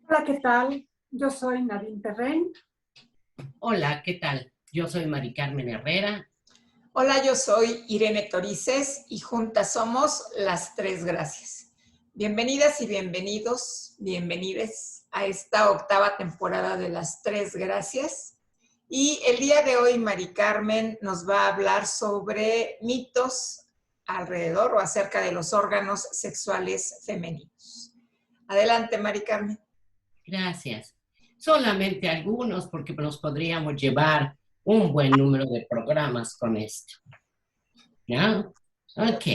Hola, ¿qué tal? Yo soy Nadine Terren. Hola, ¿qué tal? Yo soy Mari Carmen Herrera. Hola, yo soy Irene Torices y juntas somos Las Tres Gracias. Bienvenidas y bienvenides a esta octava temporada de Las Tres Gracias. Y el día de hoy Mari Carmen nos va a hablar sobre mitos alrededor o acerca de los órganos sexuales femeninos. Adelante, Mari Carmen. Gracias. Solamente algunos, porque nos podríamos llevar un buen número de programas con esto. ¿Ya? Ok.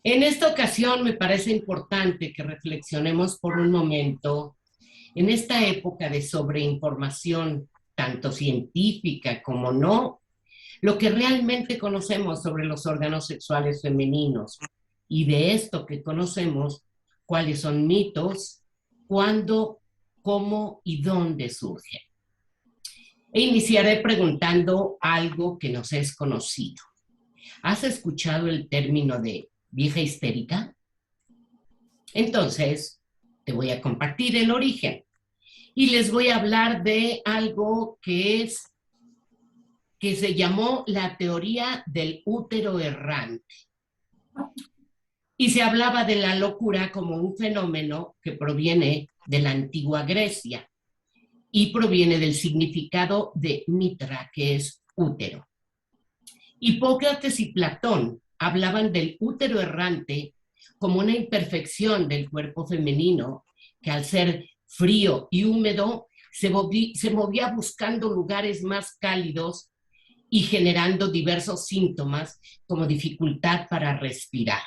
En esta ocasión me parece importante que reflexionemos por un momento en esta época de sobreinformación, tanto científica como no, lo que realmente conocemos sobre los órganos sexuales femeninos y de esto que conocemos, cuáles son mitos, cuándo, cómo y dónde surgen. E iniciaré preguntando algo que nos es conocido. ¿Has escuchado el término de vieja histérica? Entonces, te voy a compartir el origen y les voy a hablar de algo que se llamó la teoría del útero errante. Y se hablaba de la locura como un fenómeno que proviene de la antigua Grecia y proviene del significado de mitra, que es útero. Hipócrates y Platón hablaban del útero errante como una imperfección del cuerpo femenino que al ser frío y húmedo se movía buscando lugares más cálidos y generando diversos síntomas como dificultad para respirar.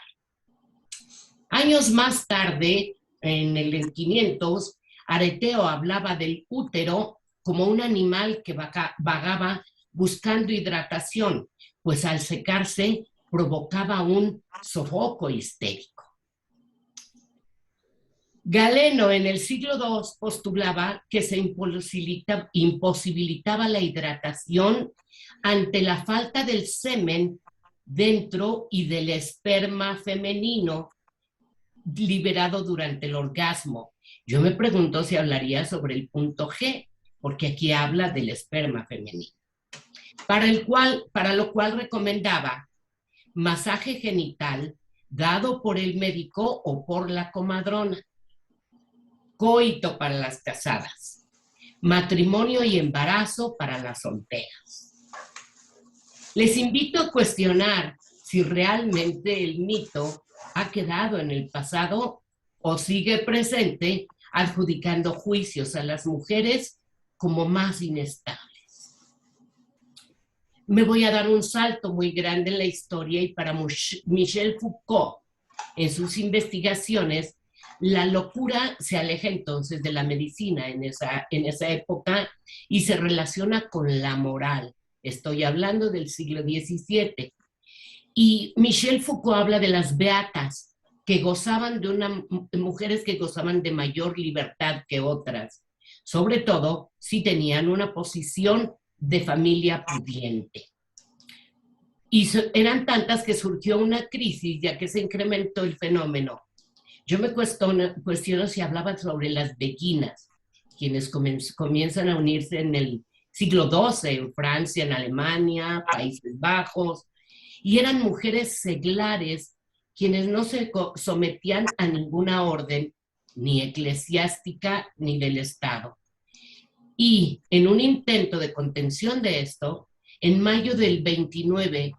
Años más tarde, en el 500, Areteo hablaba del útero como un animal que vagaba buscando hidratación, pues al secarse provocaba un sofoco histérico. Galeno en el siglo II postulaba que se imposibilitaba la hidratación ante la falta del semen dentro y del esperma femenino liberado durante el orgasmo. Yo me pregunto si hablaría sobre el punto G, porque aquí habla del esperma femenino. Para lo cual recomendaba masaje genital dado por el médico o por la comadrona, coito para las casadas, matrimonio y embarazo para las solteras. Les invito a cuestionar si realmente el mito ha quedado en el pasado o sigue presente, adjudicando juicios a las mujeres como más inestables. Me voy a dar un salto muy grande en la historia y para Michel Foucault, en sus investigaciones, la locura se aleja entonces de la medicina en esa época y se relaciona con la moral. Estoy hablando del siglo XVII. Y Michel Foucault habla de las beatas, que gozaban mujeres que gozaban de mayor libertad que otras, sobre todo si tenían una posición de familia pudiente. Y eran tantas que surgió una crisis, ya que se incrementó el fenómeno. Yo me cuestiono si hablaban sobre las beguinas, quienes comienzan a unirse en el siglo XII, en Francia, en Alemania, Países Bajos, y eran mujeres seglares quienes no se sometían a ninguna orden, ni eclesiástica ni del Estado. Y en un intento de contención de esto, en mayo del 29,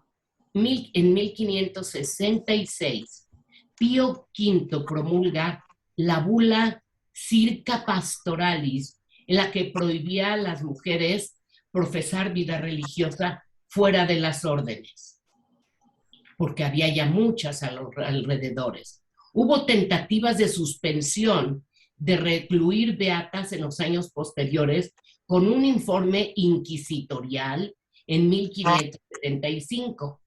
en 1566, Pío V promulga la bula Circa Pastoralis, en la que prohibía a las mujeres profesar vida religiosa fuera de las órdenes, porque había ya muchas a los alrededores. Hubo tentativas de suspensión de recluir beatas en los años posteriores, con un informe inquisitorial en 1575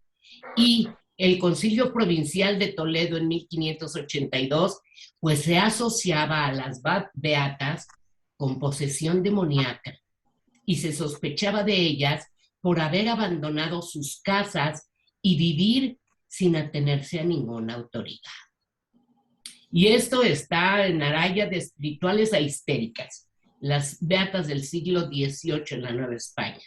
y el Concilio Provincial de Toledo en 1582, pues se asociaba a las beatas con posesión demoníaca y se sospechaba de ellas por haber abandonado sus casas y vivir sin atenerse a ninguna autoridad. Y esto está en Araya de espirituales a histéricas, las beatas del siglo XVIII en la Nueva España.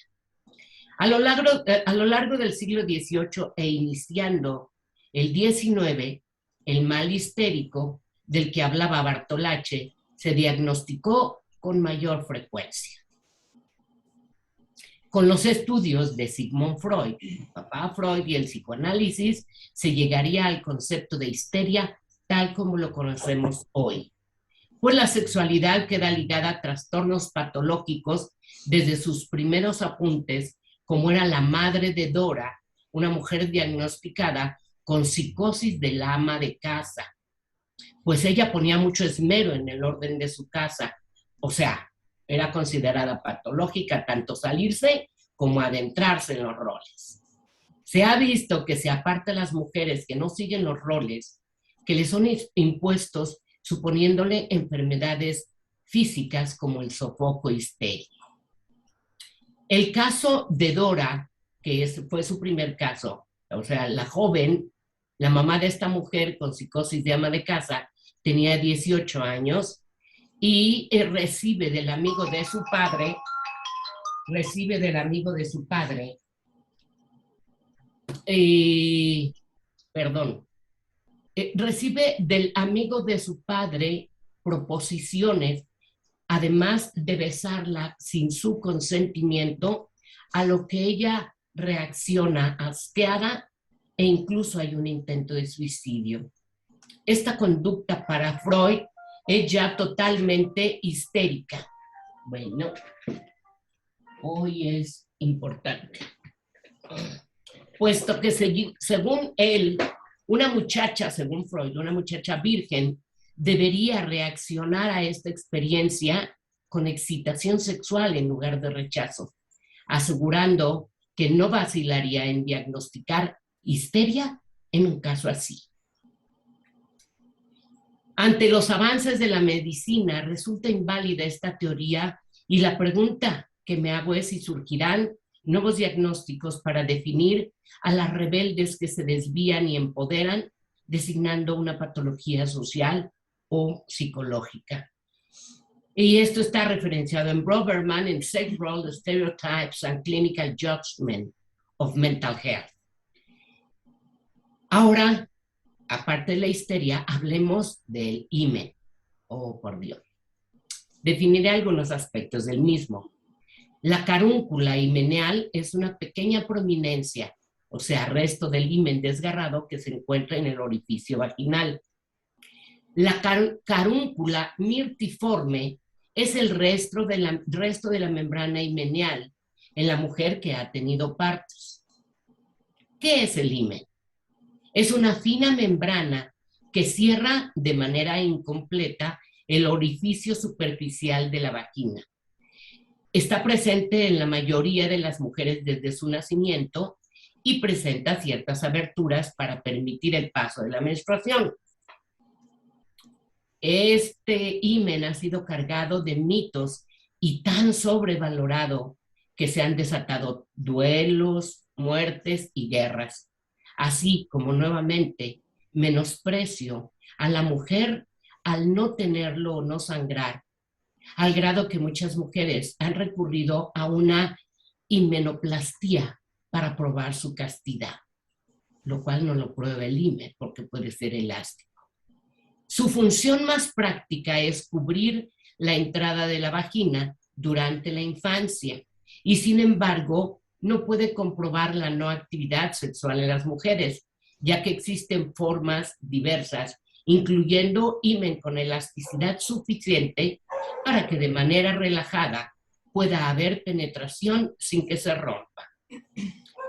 A lo largo del siglo XVIII e iniciando el XIX, el mal histérico del que hablaba Bartolacci se diagnosticó con mayor frecuencia. Con los estudios de Sigmund Freud, papá Freud y el psicoanálisis, se llegaría al concepto de histeria tal como lo conocemos hoy. Pues la sexualidad queda ligada a trastornos patológicos desde sus primeros apuntes, como era la madre de Dora, una mujer diagnosticada con psicosis del ama de casa. Pues ella ponía mucho esmero en el orden de su casa, o sea, era considerada patológica tanto salirse como adentrarse en los roles. Se ha visto que se aparta a las mujeres que no siguen los roles que les son impuestos, suponiéndole enfermedades físicas como el sofoco histérico. El caso de Dora, que fue su primer caso, o sea, la joven, la mamá de esta mujer con psicosis de ama de casa, tenía 18 años y recibe del amigo de su padre, recibe del amigo de su padre proposiciones, además de besarla sin su consentimiento, a lo que ella reacciona asqueada e incluso hay un intento de suicidio. Esta conducta para Freud es ya totalmente histérica. Bueno, hoy es importante, puesto que según él, una muchacha, según Freud, una muchacha virgen, debería reaccionar a esta experiencia con excitación sexual en lugar de rechazo, asegurando que no vacilaría en diagnosticar histeria en un caso así. Ante los avances de la medicina, resulta inválida esta teoría y la pregunta que me hago es si surgirán nuevos diagnósticos para definir a las rebeldes que se desvían y empoderan, designando una patología social o psicológica. Y esto está referenciado en Broberman en Sex Role, Stereotypes and Clinical Judgment of Mental Health. Ahora, aparte de la histeria, hablemos del himen. Oh, por Dios. Definiré algunos aspectos del mismo. La carúncula himeneal es una pequeña prominencia, o sea, resto del himen desgarrado que se encuentra en el orificio vaginal. La carúncula mirtiforme es el resto de la membrana himeneal en la mujer que ha tenido partos. ¿Qué es el himen? Es una fina membrana que cierra de manera incompleta el orificio superficial de la vagina. Está presente en la mayoría de las mujeres desde su nacimiento y presenta ciertas aberturas para permitir el paso de la menstruación. Este himen ha sido cargado de mitos y tan sobrevalorado que se han desatado duelos, muertes y guerras, así como nuevamente menosprecio a la mujer al no tenerlo o no sangrar, al grado que muchas mujeres han recurrido a una himenoplastía para probar su castidad, lo cual no lo prueba el himen porque puede ser elástico. Su función más práctica es cubrir la entrada de la vagina durante la infancia y, sin embargo, no puede comprobar la no actividad sexual en las mujeres, ya que existen formas diversas, incluyendo himen con elasticidad suficiente para que de manera relajada pueda haber penetración sin que se rompa.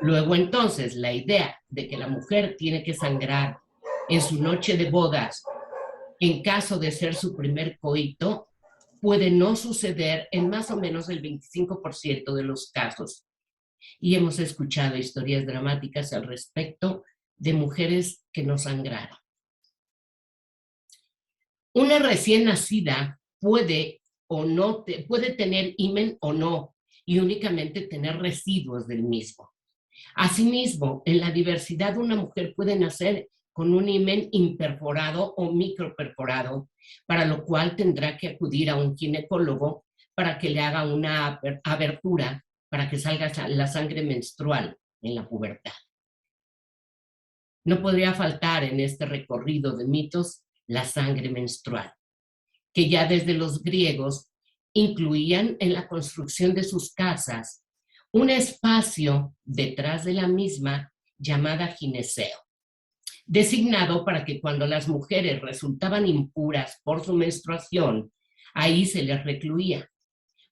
Luego, entonces, la idea de que la mujer tiene que sangrar en su noche de bodas en caso de ser su primer coito puede no suceder en más o menos el 25% de los casos. Y hemos escuchado historias dramáticas al respecto de mujeres que no sangraron. Una recién nacida puede tener himen o no, y únicamente tener residuos del mismo. Asimismo, en la diversidad, una mujer puede nacer con un himen imperforado o microperforado, para lo cual tendrá que acudir a un ginecólogo para que le haga una abertura para que salga la sangre menstrual en la pubertad. No podría faltar en este recorrido de mitos la sangre menstrual, que ya desde los griegos incluían en la construcción de sus casas un espacio detrás de la misma llamada gineceo, designado para que cuando las mujeres resultaban impuras por su menstruación, ahí se les recluía.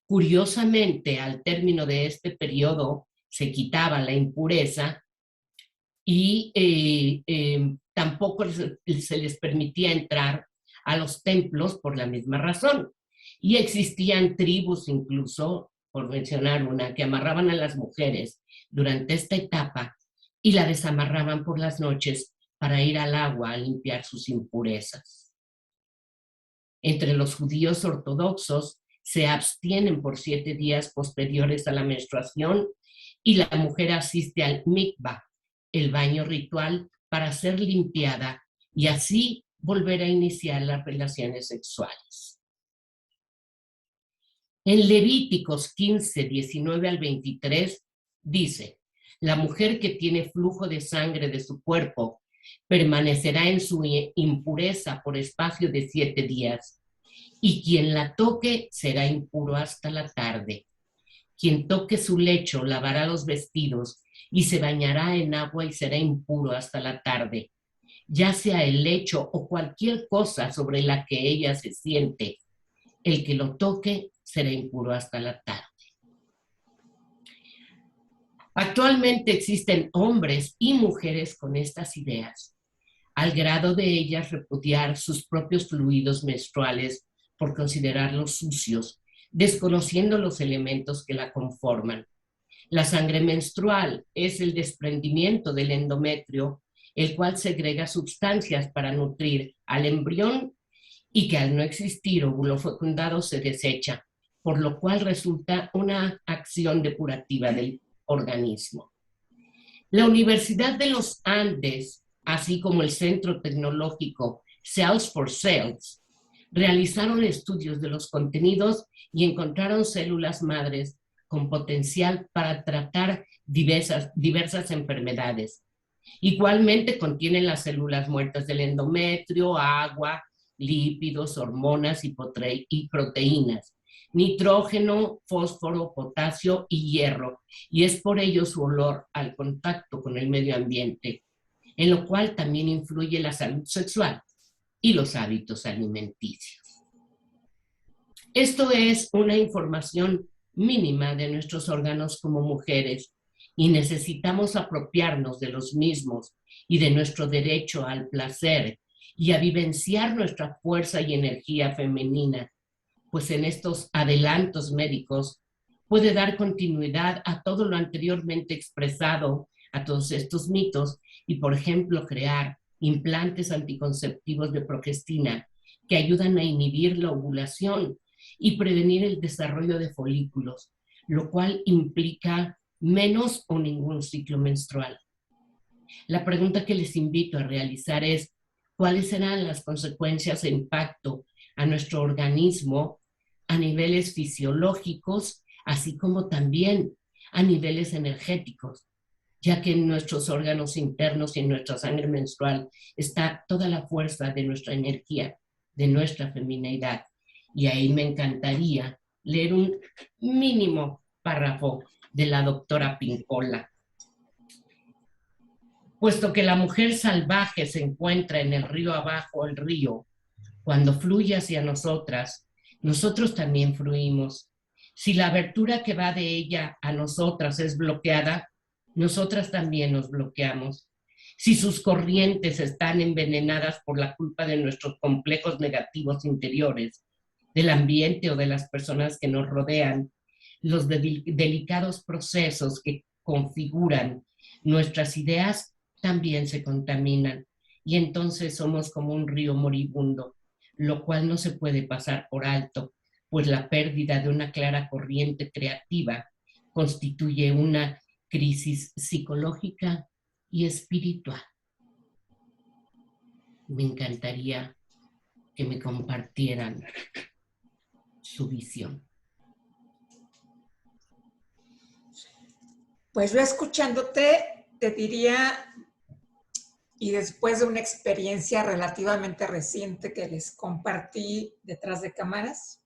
Curiosamente, al término de este periodo se quitaba la impureza y tampoco se les permitía entrar a los templos por la misma razón. Y existían tribus incluso, por mencionar una, que amarraban a las mujeres durante esta etapa y la desamarraban por las noches para ir al agua a limpiar sus impurezas. Entre los judíos ortodoxos se abstienen por 7 días posteriores a la menstruación y la mujer asiste al mikvah, el baño ritual, para ser limpiada y así volver a iniciar las relaciones sexuales. En Levíticos 15, 19 al 23 dice: la mujer que tiene flujo de sangre de su cuerpo permanecerá en su impureza por espacio de 7 días, y quien la toque será impuro hasta la tarde. Quien toque su lecho lavará los vestidos y se bañará en agua y será impuro hasta la tarde, ya sea el lecho o cualquier cosa sobre la que ella se siente. El que lo toque será impuro hasta la tarde. Actualmente existen hombres y mujeres con estas ideas, al grado de ellas repudiar sus propios fluidos menstruales por considerarlos sucios, desconociendo los elementos que la conforman. La sangre menstrual es el desprendimiento del endometrio, el cual segrega sustancias para nutrir al embrión y que al no existir óvulo fecundado se desecha, por lo cual resulta una acción depurativa del organismo. La Universidad de los Andes, así como el Centro Tecnológico Cells for Cells, realizaron estudios de los contenidos y encontraron células madres con potencial para tratar diversas enfermedades. Igualmente contienen las células muertas del endometrio, agua, lípidos, hormonas y proteínas, nitrógeno, fósforo, potasio y hierro, y es por ello su olor al contacto con el medio ambiente, en lo cual también influye la salud sexual y los hábitos alimenticios. Esto es una información mínima de nuestros órganos como mujeres y necesitamos apropiarnos de los mismos y de nuestro derecho al placer y a vivenciar nuestra fuerza y energía femenina, pues en estos adelantos médicos puede dar continuidad a todo lo anteriormente expresado, a todos estos mitos, y por ejemplo crear implantes anticonceptivos de progestina que ayudan a inhibir la ovulación y prevenir el desarrollo de folículos, lo cual implica menos o ningún ciclo menstrual. La pregunta que les invito a realizar es: ¿cuáles serán las consecuencias e impacto a nuestro organismo a niveles fisiológicos, así como también a niveles energéticos? Ya que en nuestros órganos internos y en nuestra sangre menstrual está toda la fuerza de nuestra energía, de nuestra femineidad. Y ahí me encantaría leer un mínimo párrafo de la doctora Pincola. Puesto que la mujer salvaje se encuentra en el río abajo el río, cuando fluye hacia nosotras, nosotros también fluimos. Si la abertura que va de ella a nosotras es bloqueada, nosotras también nos bloqueamos. Si sus corrientes están envenenadas por la culpa de nuestros complejos negativos interiores, del ambiente o de las personas que nos rodean, los delicados procesos que configuran nuestras ideas también se contaminan y entonces somos como un río moribundo, lo cual no se puede pasar por alto, pues la pérdida de una clara corriente creativa constituye una crisis psicológica y espiritual. Me encantaría que me compartieran su visión. Pues yo escuchándote te diría, y después de una experiencia relativamente reciente que les compartí detrás de cámaras,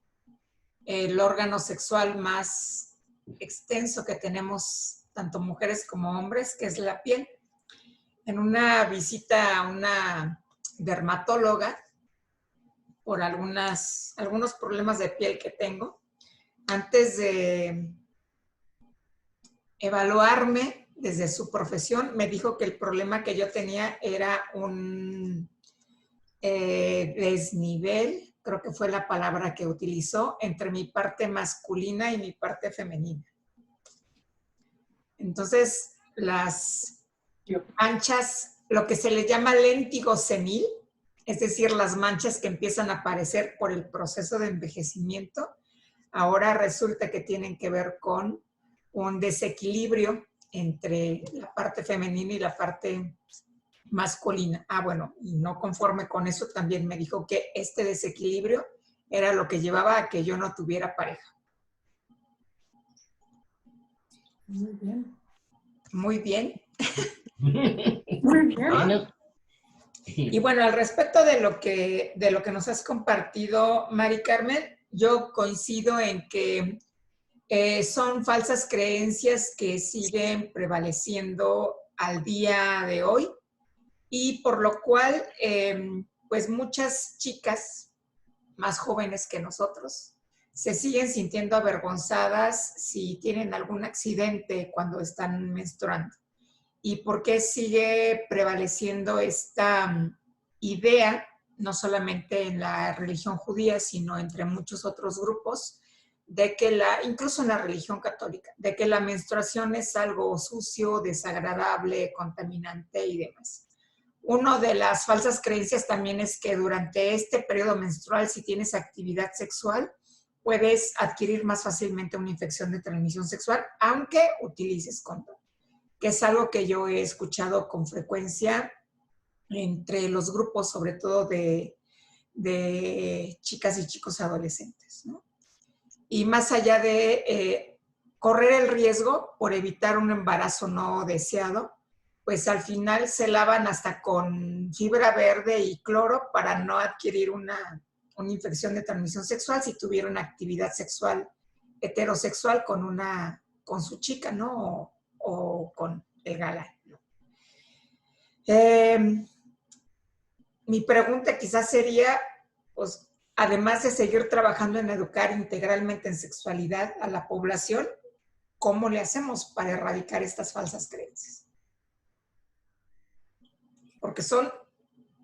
el órgano sexual más extenso que tenemos tanto mujeres como hombres, que es la piel. En una visita a una dermatóloga por algunos problemas de piel que tengo, antes de evaluarme desde su profesión, me dijo que el problema que yo tenía era un desnivel, creo que fue la palabra que utilizó, entre mi parte masculina y mi parte femenina. Entonces, las manchas, lo que se le llama léntigo senil, es decir, las manchas que empiezan a aparecer por el proceso de envejecimiento, ahora resulta que tienen que ver con un desequilibrio entre la parte femenina y la parte masculina. Bueno, y no conforme con eso, también me dijo que este desequilibrio era lo que llevaba a que yo no tuviera pareja. Muy bien. Muy bien. Muy bien. Bueno. Y bueno, al respecto de lo que nos has compartido, Mari Carmen, yo coincido en que son falsas creencias que siguen prevaleciendo al día de hoy y por lo cual, pues muchas chicas más jóvenes que nosotros se siguen sintiendo avergonzadas si tienen algún accidente cuando están menstruando. ¿Y por qué sigue prevaleciendo esta idea, no solamente en la religión judía, sino entre muchos otros grupos, de que incluso en la religión católica, de que la menstruación es algo sucio, desagradable, contaminante y demás? Una de las falsas creencias también es que durante este periodo menstrual, si tienes actividad sexual, puedes adquirir más fácilmente una infección de transmisión sexual, aunque utilices condón, que es algo que yo he escuchado con frecuencia entre los grupos, sobre todo de chicas y chicos adolescentes, ¿no? Y más allá de correr el riesgo por evitar un embarazo no deseado, pues al final se lavan hasta con fibra verde y cloro para no adquirir una infección de transmisión sexual si tuvieron actividad sexual heterosexual con su chica, ¿no? O con el galán, ¿no? Mi pregunta quizás sería, pues, además de seguir trabajando en educar integralmente en sexualidad a la población, ¿cómo le hacemos para erradicar estas falsas creencias? Porque son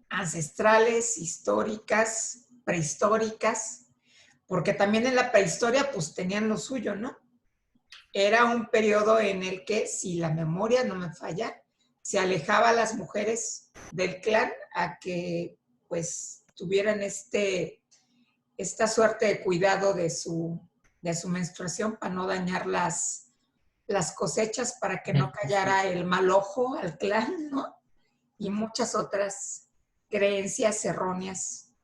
ancestrales, históricas, prehistóricas, porque también en la prehistoria pues tenían lo suyo, ¿no? Era un periodo en el que, si la memoria no me falla, se alejaba a las mujeres del clan a que pues tuvieran esta suerte de cuidado de su menstruación para no dañar las cosechas, para que no cayera el mal ojo al clan, ¿no? Y muchas otras creencias erróneas.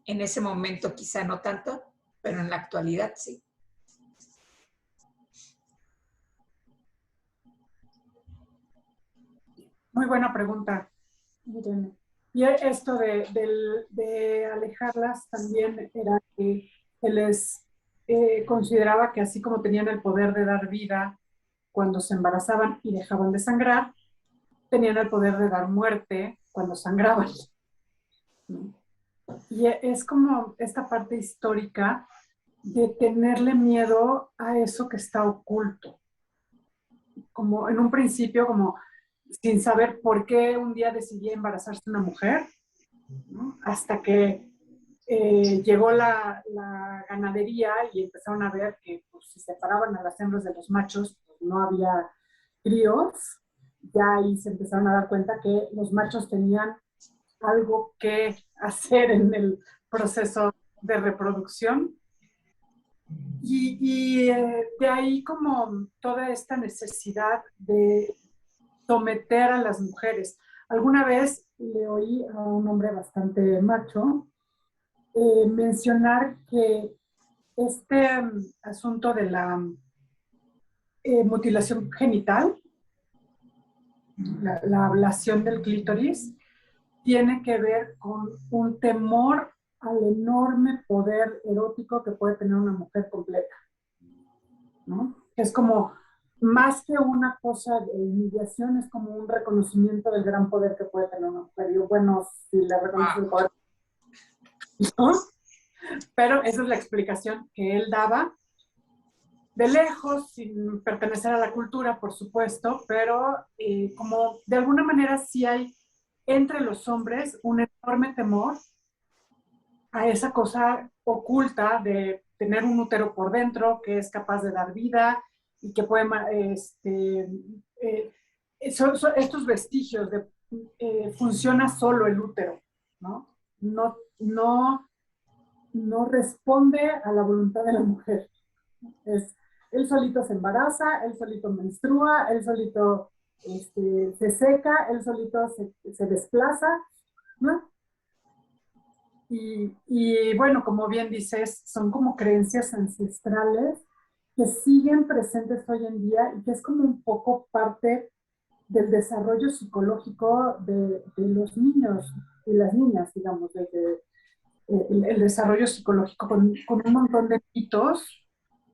En ese momento quizá no tanto, pero en la actualidad sí. Muy buena pregunta, Irene. Y esto de alejarlas también era que se les consideraba que así como tenían el poder de dar vida cuando se embarazaban y dejaban de sangrar, tenían el poder de dar muerte cuando sangraban. Y es como esta parte histórica de tenerle miedo a eso que está oculto. Como en un principio, como sin saber por qué un día decidí embarazarse una mujer, ¿no? Hasta que llegó la ganadería y empezaron a ver que pues, si separaban a las hembras de los machos, pues, no había críos. Ya ahí se empezaron a dar cuenta que los machos tenían algo que hacer en el proceso de reproducción. Y de ahí como toda esta necesidad de someter a las mujeres. Alguna vez le oí a un hombre bastante macho mencionar que este asunto de la mutilación genital, la ablación del clítoris, tiene que ver con un temor al enorme poder erótico que puede tener una mujer completa, ¿no? Es como, más que una cosa de humillación, es como un reconocimiento del gran poder que puede tener una mujer. Yo, bueno, si le reconozco el poder, ¿no? Pero esa es la explicación que él daba, de lejos, sin pertenecer a la cultura, por supuesto, pero como de alguna manera sí hay entre los hombres un enorme temor a esa cosa oculta de tener un útero por dentro que es capaz de dar vida y que puede, son estos vestigios de funciona solo el útero, ¿no? No responde a la voluntad de la mujer. Él solito se embaraza, él solito menstrua, él solito se seca, él solito se desplaza, ¿no? Y bueno, como bien dices, son como creencias ancestrales que siguen presentes hoy en día y que es como un poco parte del desarrollo psicológico de los niños y las niñas, digamos, desde el desarrollo psicológico con un montón de mitos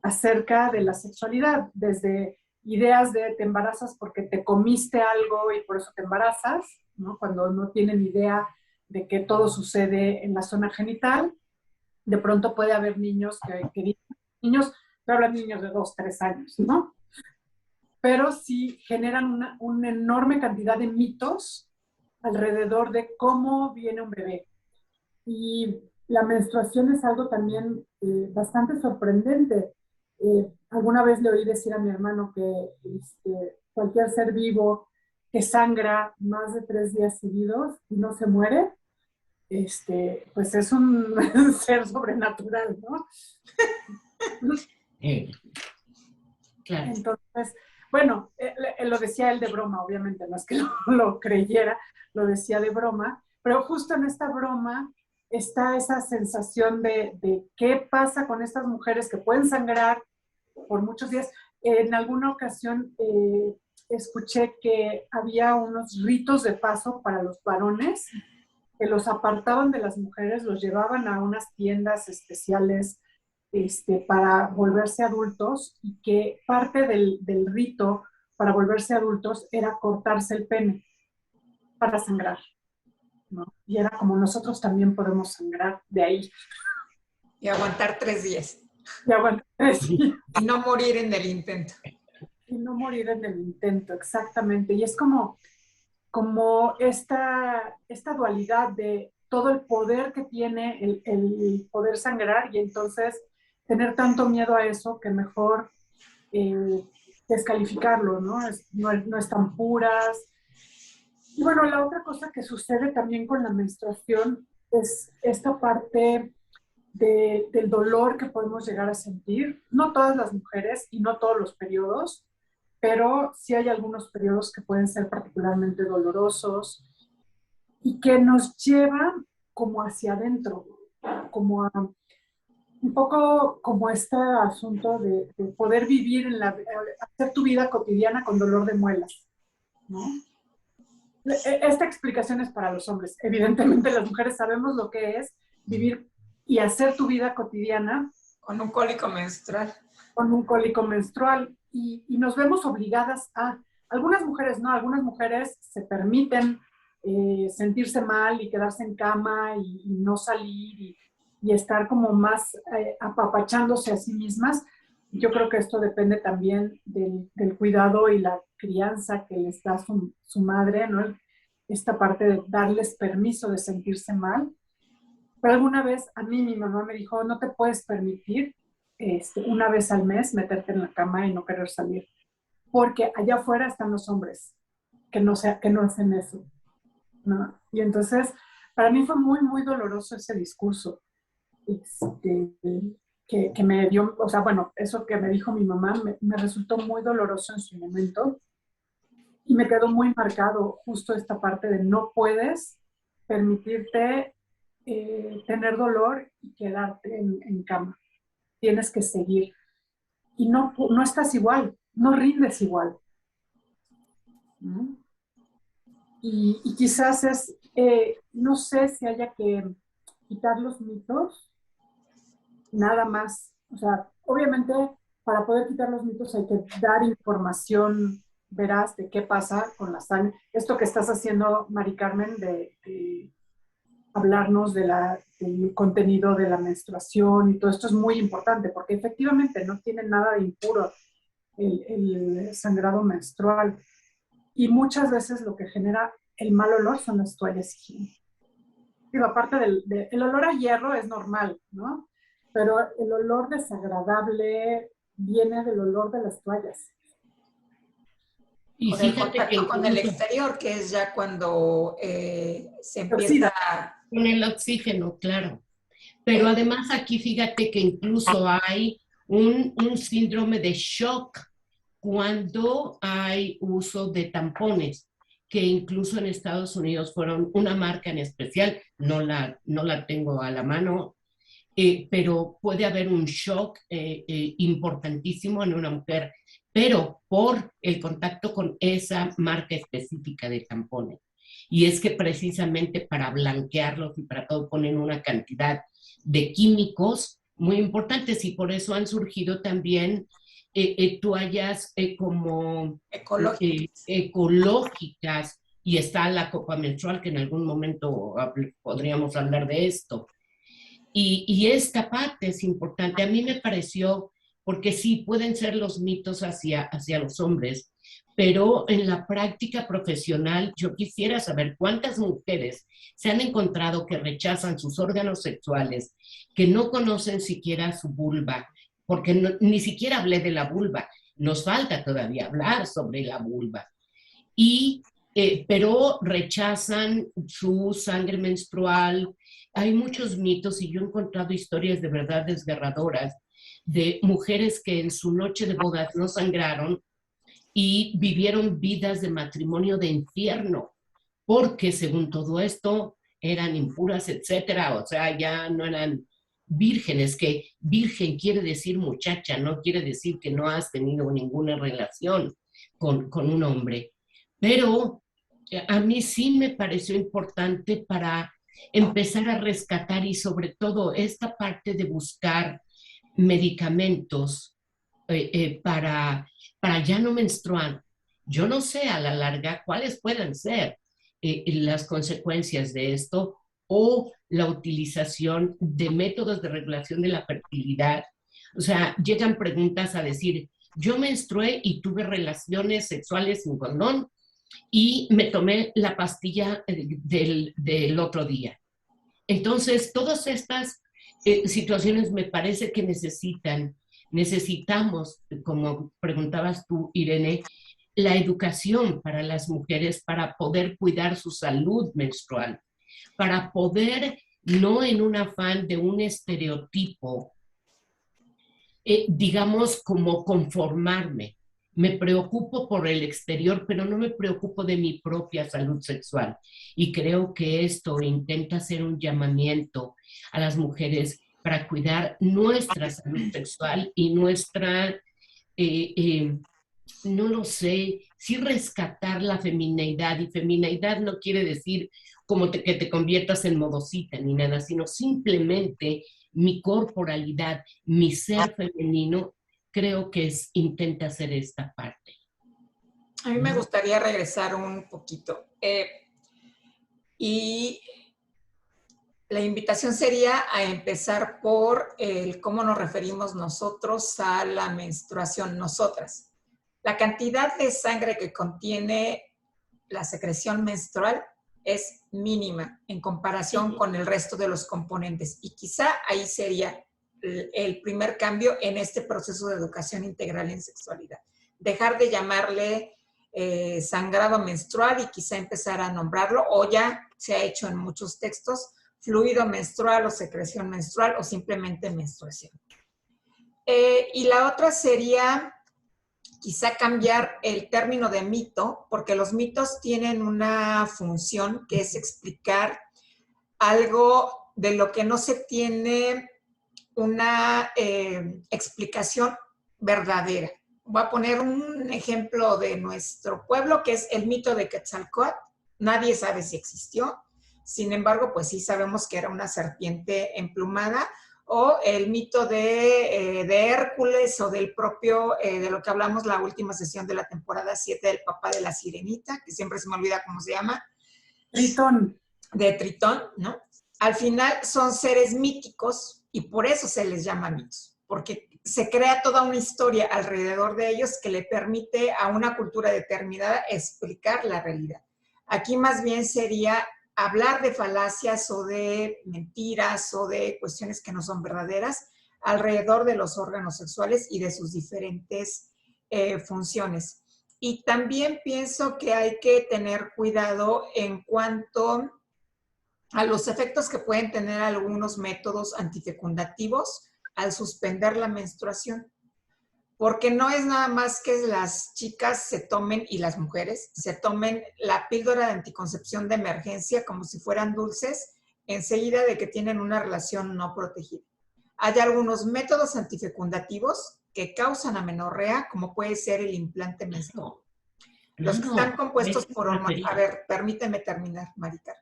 acerca de la sexualidad, desde ideas de te embarazas porque te comiste algo y por eso te embarazas, ¿no? Cuando no tienen idea de que todo sucede en la zona genital. De pronto puede haber niños que niños, pero hablan niños de 2, 3 años, ¿no? Pero sí generan una enorme cantidad de mitos alrededor de cómo viene un bebé. Y la menstruación es algo también bastante sorprendente. Alguna vez le oí decir a mi hermano que cualquier ser vivo que sangra más de 3 días seguidos y no se muere, pues es un ser sobrenatural, ¿no? Claro. Entonces, bueno, lo decía él de broma, obviamente, no es que lo creyera, lo decía de broma, pero justo en esta broma está esa sensación de qué pasa con estas mujeres que pueden sangrar por muchos días. En alguna ocasión escuché que había unos ritos de paso para los varones que los apartaban de las mujeres, los llevaban a unas tiendas especiales para volverse adultos y que parte del rito para volverse adultos era cortarse el pene para sangrar, ¿no? Y era como nosotros también podemos sangrar de ahí. Y aguantar 3 días. Y aguantar 3 días. Y no morir en el intento. Y no morir en el intento, exactamente. Y es como esta dualidad de todo el poder que tiene el poder sangrar y entonces tener tanto miedo a eso que mejor descalificarlo, ¿no? No están puras. Y bueno, la otra cosa que sucede también con la menstruación es esta parte del dolor que podemos llegar a sentir. No todas las mujeres y no todos los periodos, pero sí hay algunos periodos que pueden ser particularmente dolorosos y que nos llevan como hacia adentro, como a un poco como este asunto de poder vivir hacer tu vida cotidiana con dolor de muelas, ¿no? Esta explicación es para los hombres. Evidentemente las mujeres sabemos lo que es vivir y hacer tu vida cotidiana con un cólico menstrual. Con un cólico menstrual y nos vemos obligadas algunas mujeres no, algunas mujeres se permiten sentirse mal y quedarse en cama y no salir y estar como más apapachándose a sí mismas. Yo creo que esto depende también del cuidado y la crianza que les da su madre, ¿no? Esta parte de darles permiso de sentirse mal. Pero alguna vez a mí mi mamá me dijo, no te puedes permitir una vez al mes meterte en la cama y no querer salir, porque allá afuera están los hombres que no hacen eso, ¿no? Y entonces, para mí fue muy, muy doloroso ese discurso, este, que me dio, o sea, bueno, eso que me dijo mi mamá me resultó muy doloroso en su momento y me quedó muy marcado justo esta parte de no puedes permitirte tener dolor y quedarte en cama. Tienes que seguir. Y no estás igual, no rindes igual, ¿no? Y quizás no sé si haya que quitar los mitos, nada más. O sea, obviamente para poder quitar los mitos hay que dar información veraz de qué pasa con la sangre. Esto que estás haciendo, Mari Carmen, de hablarnos del contenido de la menstruación y todo esto es muy importante porque efectivamente no tiene nada de impuro el sangrado menstrual. Y muchas veces lo que genera el mal olor son las toallas higiénicas. Digo, aparte el olor a hierro es normal, ¿no? Pero el olor desagradable viene del olor de las toallas. Y Por el fíjate que contacto con el incluso exterior, que es ya cuando se empieza Oxida. con el oxígeno, claro. Pero además aquí fíjate que incluso hay un síndrome de shock cuando hay uso de tampones, que incluso en Estados Unidos fueron una marca en especial, no la tengo a la mano, pero puede haber un shock importantísimo en una mujer, pero por el contacto con esa marca específica de tampones. Y es que precisamente para blanquearlos y para todo ponen una cantidad de químicos muy importantes y por eso han surgido también toallas como ecológicas y está la copa menstrual que en algún momento podríamos hablar de esto. Y esta parte es importante. A mí me pareció, porque sí pueden ser los mitos hacia los hombres, pero en la práctica profesional yo quisiera saber cuántas mujeres se han encontrado que rechazan sus órganos sexuales, que no conocen siquiera su vulva, porque ni siquiera hablé de la vulva, nos falta todavía hablar sobre la vulva. Y, pero rechazan su sangre menstrual. Hay muchos mitos y yo he encontrado historias de verdad desgarradoras de mujeres que en su noche de bodas no sangraron y vivieron vidas de matrimonio de infierno, porque según todo esto eran impuras, etcétera, o sea, ya no eran vírgenes, que virgen quiere decir muchacha, no quiere decir que no has tenido ninguna relación con un hombre. Pero a mí sí me pareció importante para empezar a rescatar y sobre todo esta parte de buscar medicamentos para ya no menstruar. Yo no sé a la larga cuáles pueden ser las consecuencias de esto o la utilización de métodos de regulación de la fertilidad. O sea, llegan preguntas a decir, yo menstrué y tuve relaciones sexuales sin condón y me tomé la pastilla del otro día. Entonces, todas estas situaciones me parece que necesitamos, como preguntabas tú, Irene, la educación para las mujeres para poder cuidar su salud menstrual, para poder, no en un afán de un estereotipo, digamos, como conformarme. Me preocupo por el exterior, pero no me preocupo de mi propia salud sexual. Y creo que esto intenta hacer un llamamiento a las mujeres para cuidar nuestra salud sexual y nuestra, no lo sé, sí rescatar la femineidad. Y femineidad no quiere decir como que te conviertas en modosita ni nada, sino simplemente mi corporalidad, mi ser femenino, creo que intenta hacer esta parte. A mí me gustaría regresar un poquito. Y la invitación sería a empezar por cómo nos referimos nosotros a la menstruación, nosotras. La cantidad de sangre que contiene la secreción menstrual es mínima en comparación con el resto de los componentes. Y quizá ahí sería el primer cambio en este proceso de educación integral en sexualidad. Dejar de llamarle sangrado menstrual y quizá empezar a nombrarlo, o ya se ha hecho en muchos textos, fluido menstrual o secreción menstrual o simplemente menstruación. Y la otra sería quizá cambiar el término de mito, porque los mitos tienen una función que es explicar algo de lo que no se tiene una explicación verdadera. Voy a poner un ejemplo de nuestro pueblo, que es el mito de Quetzalcóatl. Nadie sabe si existió. Sin embargo, pues sí sabemos que era una serpiente emplumada, o el mito de Hércules, o del propio, de lo que hablamos la última sesión de la temporada 7 del papá de la sirenita, que siempre se me olvida cómo se llama. Tritón. De Tritón, ¿no? Al final son seres míticos y por eso se les llama mitos, porque se crea toda una historia alrededor de ellos que le permite a una cultura determinada explicar la realidad. Aquí más bien sería hablar de falacias o de mentiras o de cuestiones que no son verdaderas alrededor de los órganos sexuales y de sus diferentes funciones. Y también pienso que hay que tener cuidado en cuanto a los efectos que pueden tener algunos métodos antifecundativos al suspender la menstruación. Porque no es nada más que las chicas se tomen, y las mujeres, se tomen la píldora de anticoncepción de emergencia como si fueran dulces, enseguida de que tienen una relación no protegida. Hay algunos métodos antifecundativos que causan amenorrea, como puede ser el implante menstrual. Los que están compuestos por hormonas. A ver, permíteme terminar, Maricar.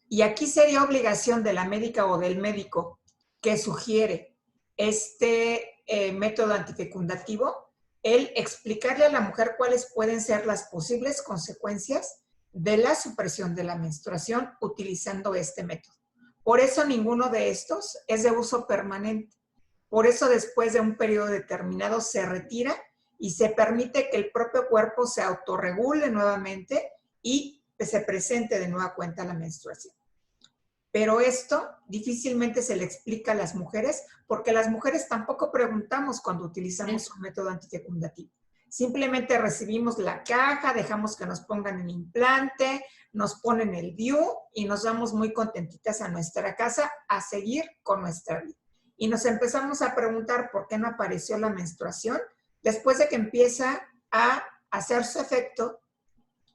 Y aquí sería obligación de la médica o del médico que sugiere este método antifecundativo, el explicarle a la mujer cuáles pueden ser las posibles consecuencias de la supresión de la menstruación utilizando este método. Por eso ninguno de estos es de uso permanente. Por eso después de un periodo determinado se retira y se permite que el propio cuerpo se autorregule nuevamente y se presente de nueva cuenta la menstruación. Pero esto difícilmente se le explica a las mujeres, porque las mujeres tampoco preguntamos cuando utilizamos un método antifecundativo. Simplemente recibimos la caja, dejamos que nos pongan el implante, nos ponen el DIU y nos vamos muy contentitas a nuestra casa a seguir con nuestra vida. Y nos empezamos a preguntar por qué no apareció la menstruación después de que empieza a hacer su efecto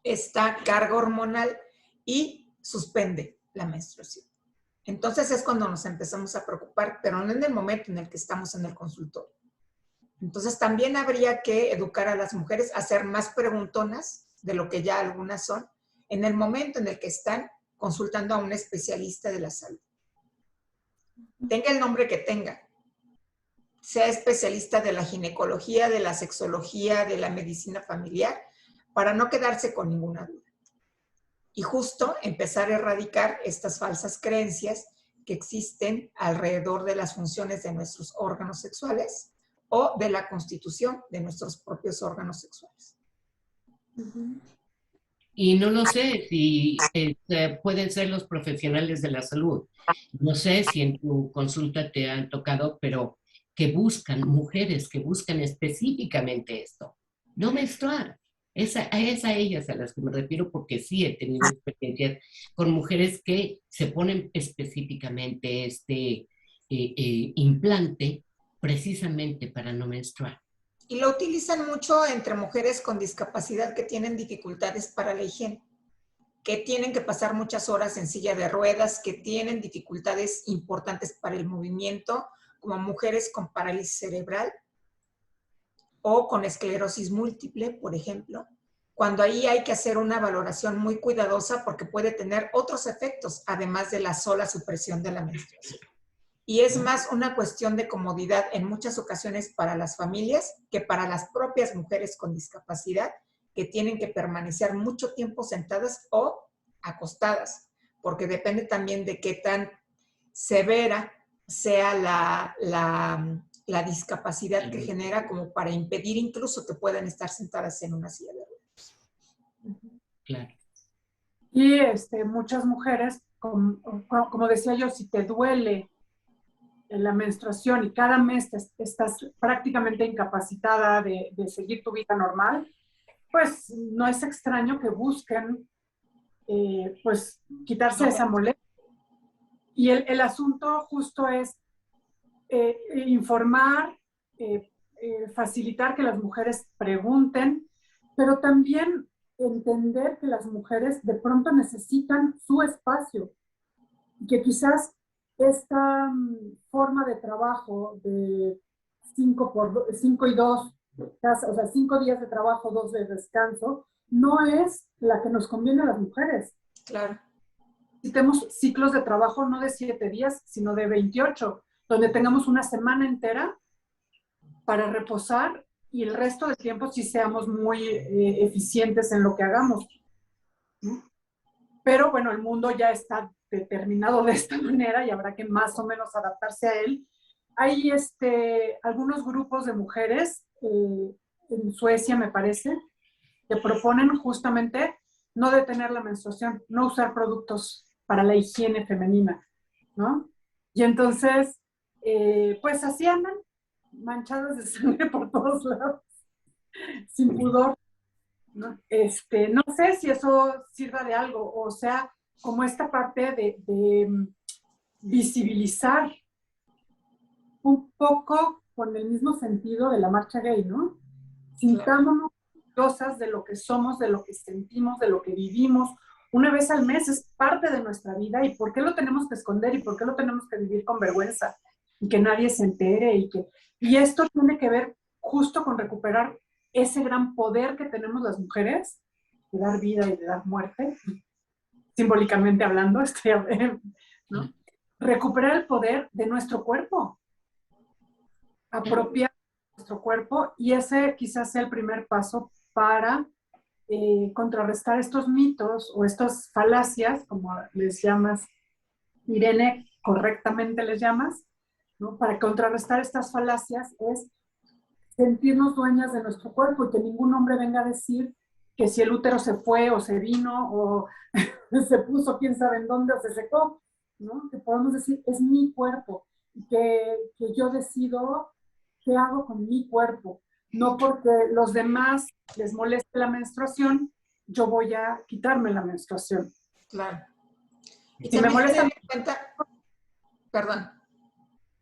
esta carga hormonal y suspende la menstruación. Entonces es cuando nos empezamos a preocupar, pero no en el momento en el que estamos en el consultorio. Entonces también habría que educar a las mujeres a ser más preguntonas de lo que ya algunas son en el momento en el que están consultando a un especialista de la salud. Tenga el nombre que tenga, sea especialista de la ginecología, de la sexología, de la medicina familiar, para no quedarse con ninguna duda. Y justo empezar a erradicar estas falsas creencias que existen alrededor de las funciones de nuestros órganos sexuales o de la constitución de nuestros propios órganos sexuales. Y no lo sé si pueden ser los profesionales de la salud. No sé si en tu consulta te han tocado, pero que buscan, mujeres que buscan específicamente esto, no menstruar. Es a ellas a las que me refiero, porque sí he tenido experiencias con mujeres que se ponen específicamente este implante precisamente para no menstruar. Y lo utilizan mucho entre mujeres con discapacidad que tienen dificultades para la higiene, que tienen que pasar muchas horas en silla de ruedas, que tienen dificultades importantes para el movimiento, como mujeres con parálisis cerebral o con esclerosis múltiple, por ejemplo, cuando ahí hay que hacer una valoración muy cuidadosa porque puede tener otros efectos, además de la sola supresión de la menstruación. Y es más una cuestión de comodidad en muchas ocasiones para las familias que para las propias mujeres con discapacidad, que tienen que permanecer mucho tiempo sentadas o acostadas, porque depende también de qué tan severa sea la discapacidad que genera, como para impedir incluso que puedan estar sentadas en una silla de ruedas. Claro. Y muchas mujeres, como decía yo, si te duele en la menstruación y cada mes estás prácticamente incapacitada de seguir tu vida normal, pues no es extraño que busquen pues quitarse esa molestia. Y el asunto justo es informar, facilitar que las mujeres pregunten, pero también entender que las mujeres de pronto necesitan su espacio y que quizás esta forma de trabajo de 5 y 2, o sea, 5 días de trabajo, 2 de descanso, no es la que nos conviene a las mujeres. Claro. Si tenemos ciclos de trabajo no de 7 días, sino de 28, donde tengamos una semana entera para reposar y el resto del tiempo sí seamos muy eficientes en lo que hagamos. ¿No? Pero bueno, el mundo ya está determinado de esta manera y habrá que más o menos adaptarse a él. Hay algunos grupos de mujeres, en Suecia me parece, que proponen justamente no detener la menstruación, no usar productos para la higiene femenina, ¿no? Y entonces, pues así andan, manchadas de sangre por todos lados, sin pudor, ¿no? No sé si eso sirva de algo, o sea, como esta parte de visibilizar un poco con el mismo sentido de la marcha gay, ¿no? Sintámonos orgullosas de lo que somos, de lo que sentimos, de lo que vivimos. Una vez al mes es parte de nuestra vida y ¿por qué lo tenemos que esconder y por qué lo tenemos que vivir con vergüenza y que nadie se entere? Y esto tiene que ver justo con recuperar ese gran poder que tenemos las mujeres de dar vida y de dar muerte, simbólicamente hablando, ¿no? Recuperar el poder de nuestro cuerpo, apropiar nuestro cuerpo, y ese quizás sea el primer paso para contrarrestar estos mitos o estas falacias, como les llamas, Irene, correctamente les llamas, ¿no? Para contrarrestar estas falacias es sentirnos dueñas de nuestro cuerpo y que ningún hombre venga a decir que si el útero se fue o se vino o se puso quién sabe en dónde o se secó, ¿no? Que podamos decir, es mi cuerpo y que yo decido qué hago con mi cuerpo. No porque los demás les moleste la menstruación, yo voy a quitarme la menstruación. Claro. Y si también me molesta, tener en cuenta, perdón,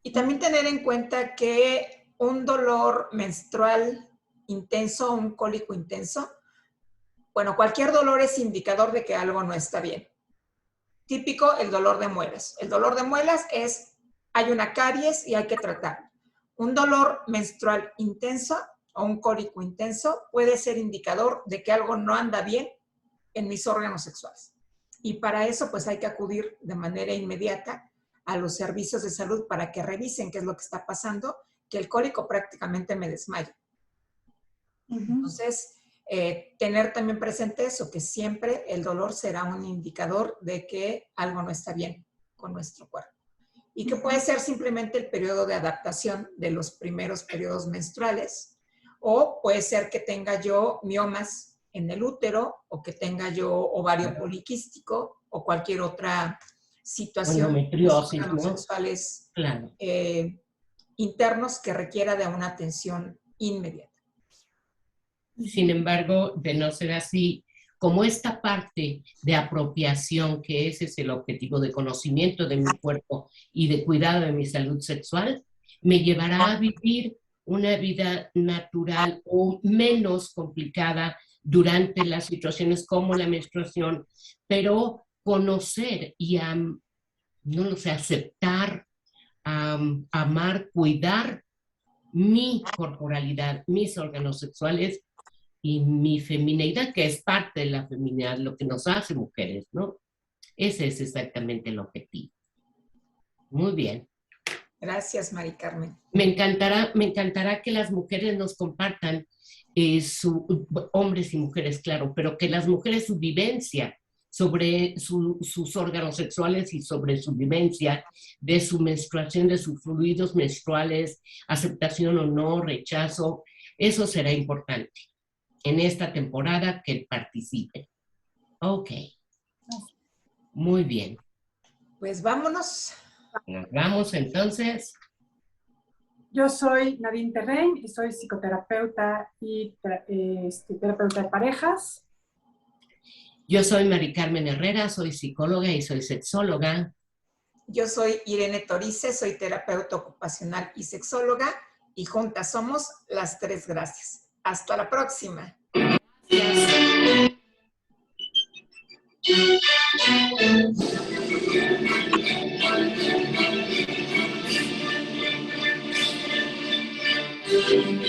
y también tener en cuenta que un dolor menstrual intenso, un cólico intenso, bueno, cualquier dolor es indicador de que algo no está bien. Típico, el dolor de muelas. El dolor de muelas es, hay una caries y hay que tratar. Un dolor menstrual intenso o un cólico intenso puede ser indicador de que algo no anda bien en mis órganos sexuales. Y para eso, pues hay que acudir de manera inmediata a los servicios de salud para que revisen qué es lo que está pasando, que el cólico prácticamente me desmayo. Entonces, tener también presente eso, que siempre el dolor será un indicador de que algo no está bien con nuestro cuerpo. Y que puede ser simplemente el periodo de adaptación de los primeros periodos menstruales, o puede ser que tenga yo miomas en el útero, o que tenga yo ovario poliquístico, o cualquier otra situación endometriosis, ¿no? sexuales Claro. Internos que requiera de una atención inmediata. Sin embargo, de no ser así, como esta parte de apropiación, que ese es el objetivo de conocimiento de mi cuerpo y de cuidado de mi salud sexual, me llevará a vivir una vida natural o menos complicada durante las situaciones como la menstruación, pero conocer y no lo sé, aceptar, amar, cuidar mi corporalidad, mis órganos sexuales y mi femineidad, que es parte de la feminidad, lo que nos hace mujeres, ¿no? Ese es exactamente el objetivo. Muy bien. Gracias, Mari Carmen. Me encantará que las mujeres nos compartan, hombres y mujeres, claro, pero que las mujeres su vivencia sobre sus órganos sexuales y sobre su vivencia de su menstruación, de sus fluidos menstruales, aceptación o no, rechazo, eso será importante en esta temporada que participen. Ok. Muy bien. Pues vámonos. Nos vamos entonces. Yo soy Nadine Terrein y soy psicoterapeuta y terapeuta de parejas. Yo soy Mari Carmen Herrera, soy psicóloga y soy sexóloga. Yo soy Irene Torices, soy terapeuta ocupacional y sexóloga, y juntas somos las tres gracias. Hasta la próxima. Gracias.